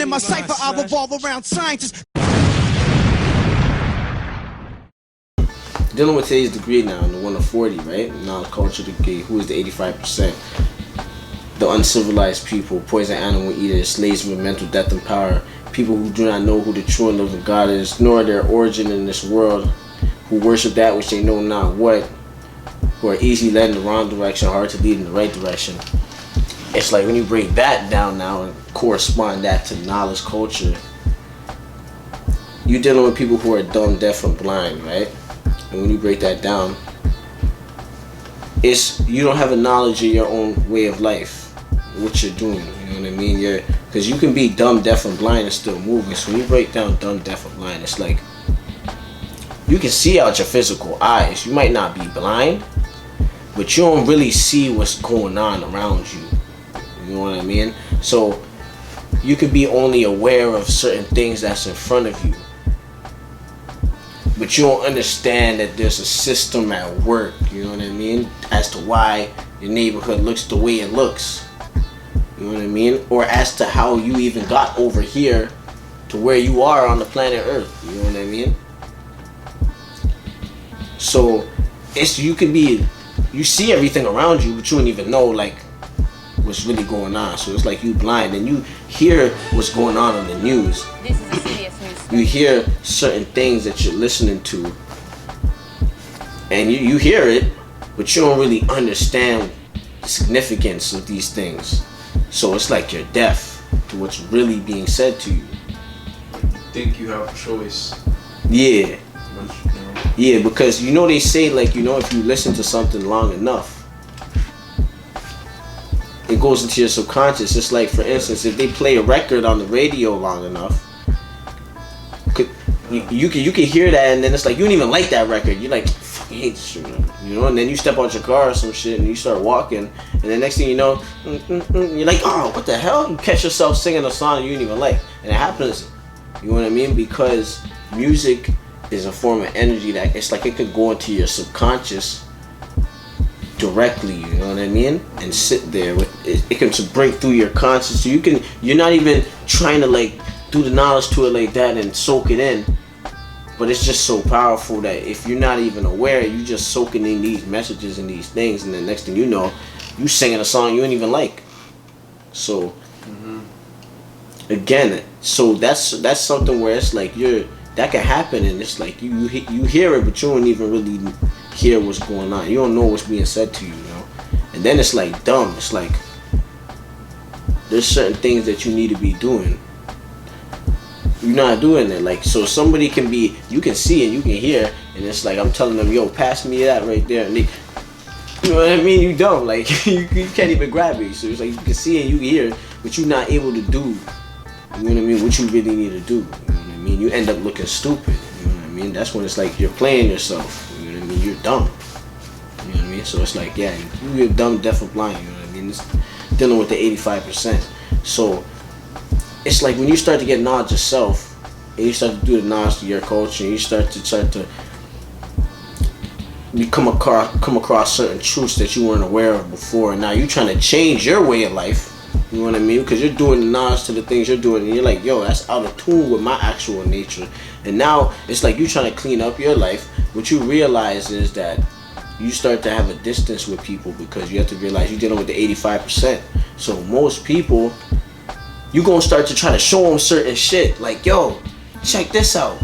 in my cipher, I revolve around scientists. Dealing with today's degree now, the 1 to 40, right? Knowledge culture degree, who is the 85%? The uncivilized people, poison animal eaters, slaves with mental death and power, people who do not know who the true and living God is, nor their origin in this world, who worship that which they know not what, who are easily led in the wrong direction, hard to lead in the right direction. It's like when you break that down now and correspond that to knowledge culture, you're dealing with people who are dumb, deaf, and blind, right? And when you break that down, it's you don't have a knowledge of your own way of life, what you're doing. You know what I mean? Because you can be dumb, deaf, and blind and still moving. So when you break down dumb, deaf, and blind, it's like you can see out your physical eyes. You might not be blind, but you don't really see what's going on around you. You know what I mean? So you can be only aware of certain things that's in front of you, but you don't understand that there's a system at work, you know what I mean, as to why your neighborhood looks the way it looks, you know what I mean, or as to how you even got over here to where you are on the planet Earth, you know what I mean. So you see everything around you, but you don't even know like what's really going on. So it's like you blind and you hear what's going on the news. This is a serious news. You hear certain things that you're listening to, and you hear it, but you don't really understand the significance of these things. So it's like you're deaf to what's really being said to you. You think you have a choice. Yeah. But, Yeah, because you know they say like, you know, if you listen to something long enough, it goes into your subconscious. It's like, for instance, if they play a record on the radio long enough, you can hear that, and then it's like you don't even like that record. You're like, I fucking hate this shit, you know. And then you step out your car or some shit, and you start walking, and then next thing you know, you're like, oh, what the hell? You catch yourself singing a song you didn't even like, and it happens. You know what I mean? Because music is a form of energy that it's like it could go into your subconscious directly, you know what I mean, and sit there with it. It can break through your conscious, so you're not even trying to like do the knowledge to it like that and soak it in, but it's just so powerful that if you're not even aware, you just soaking in these messages and these things, and then next thing you know, you singing a song you ain't even like. So again, so that's something where it's like that can happen, and it's like you hear it, but you don't even really hear what's going on. You don't know what's being said to you, you know. And then it's like dumb. It's like there's certain things that you need to be doing. You're not doing it. Like, so somebody can be, you can see and you can hear, and it's like I'm telling them, yo, pass me that right there, and they, you know what I mean? You don't, like you can't even grab it. So it's like you can see and you can hear, but you're not able to do, you know what I mean, what you really need to do. You know what I mean? You end up looking stupid. You know what I mean? That's when it's like you're playing yourself. You know what I mean? You're dumb. You know what I mean? So it's like, yeah, you're dumb, deaf, and blind. You know what I mean? It's dealing with the 85%. So it's like when you start to get knowledge of self, and you start to do the knowledge of your culture, and you start to come across certain truths that you weren't aware of before, and now you're trying to change your way of life. You know what I mean? Because you're doing the knowledge to the things you're doing, and you're like, yo, that's out of tune with my actual nature. And now it's like you're trying to clean up your life. What you realize is that you start to have a distance with people, because you have to realize you're dealing with the 85%. So most people, you're going to start to try to show them certain shit. Like, yo, check this out.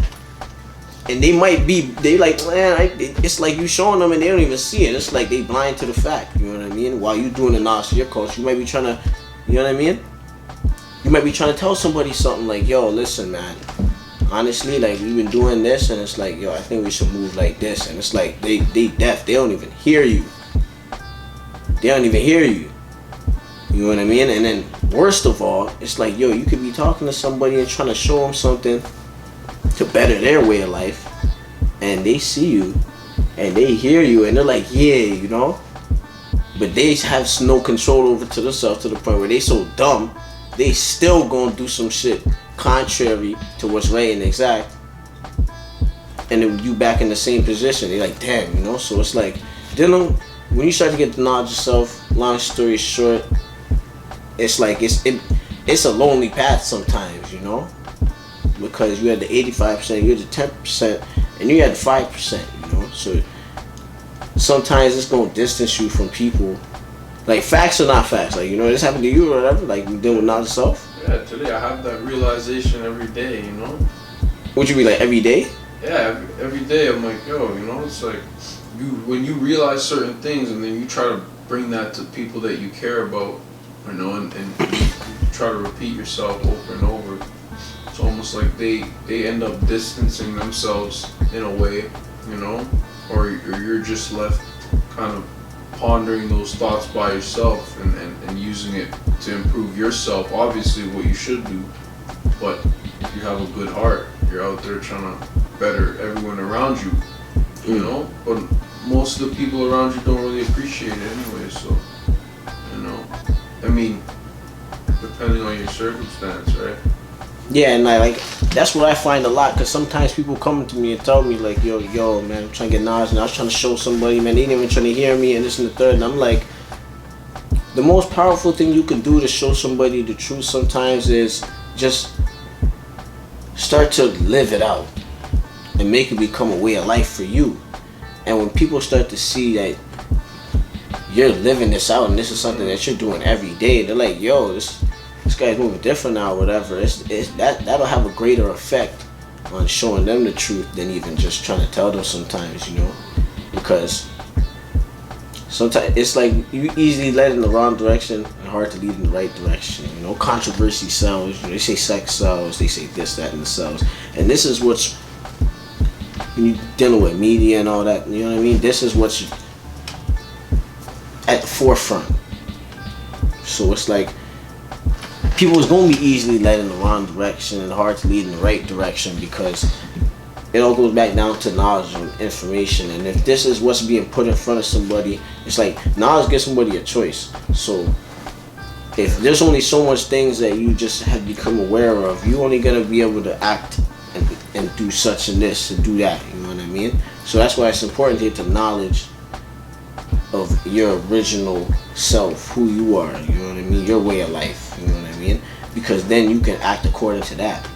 And they like, man, it's like you showing them and they don't even see it. It's like they blind to the fact, you know what I mean? While you doing the knowledge of your culture, you might be trying to, you know what I mean? You might be trying to tell somebody something like, yo, listen, man, honestly, like, we've been doing this, and it's like, yo, I think we should move like this. And it's like, they deaf, they don't even hear you. They don't even hear you. You know what I mean? And then, worst of all, it's like, yo, you could be talking to somebody and trying to show them something to better their way of life, and they see you, and they hear you, and they're like, yeah, you know? But they have no control over to themselves, to the point where they so dumb, they still gonna do some shit contrary to what's right and exact, and then you back in the same position. They're like, damn, you know? So it's like, when you start to get the knowledge of self, long story short, it's like it's a lonely path sometimes, you know, because you had the 85%, you had the 10%, and you had the 5%, you know. So sometimes it's gonna distance you from people. Like, facts are not facts. Like, you know, this happened to you or whatever. Like, you dealing with knowledge self. Yeah, today I have that realization every day, you know? Would you be like every day? Yeah, every day I'm like, yo, you know, it's like, when you realize certain things and then you try to bring that to people that you care about, you know, and you try to repeat yourself over and over, it's almost like they end up distancing themselves in a way, you know, or you're just left kind of pondering those thoughts by yourself and using it to improve yourself. Obviously what you should do, but if you have a good heart, you're out there trying to better everyone around you, you know, but most of the people around you don't really appreciate it anyway, so, you know, I mean, depending on your circumstance, right? Yeah, and like that's what I find a lot, because sometimes people come to me and tell me like, yo, man, I'm trying to get knowledge, and I was trying to show somebody, man, they ain't even trying to hear me, and this and the third, and I'm like, the most powerful thing you can do to show somebody the truth sometimes is just start to live it out and make it become a way of life for you. And when people start to see that you're living this out and this is something that you're doing every day, they're like, yo, this guy's moving different now, or whatever. That'll have a greater effect on showing them the truth than even just trying to tell them sometimes, you know, because sometimes it's like you easily led in the wrong direction and hard to lead in the right direction. You know, controversy sells. You know, they say sex sells. They say this, that, and the sells. And this is what's, when you're dealing with media and all that. You know what I mean? This is what's at the forefront. So it's like people is going to be easily led in the wrong direction and hard to lead in the right direction, because it all goes back down to knowledge and information. And if this is what's being put in front of somebody, it's like knowledge gives somebody a choice. So if there's only so much things that you just have become aware of, you're only going to be able to act and do such and this and do that, you know what I mean? So that's why it's important to get the knowledge of your original self, who you are, you know what I mean, your way of life, you know what I mean, because then you can act according to that.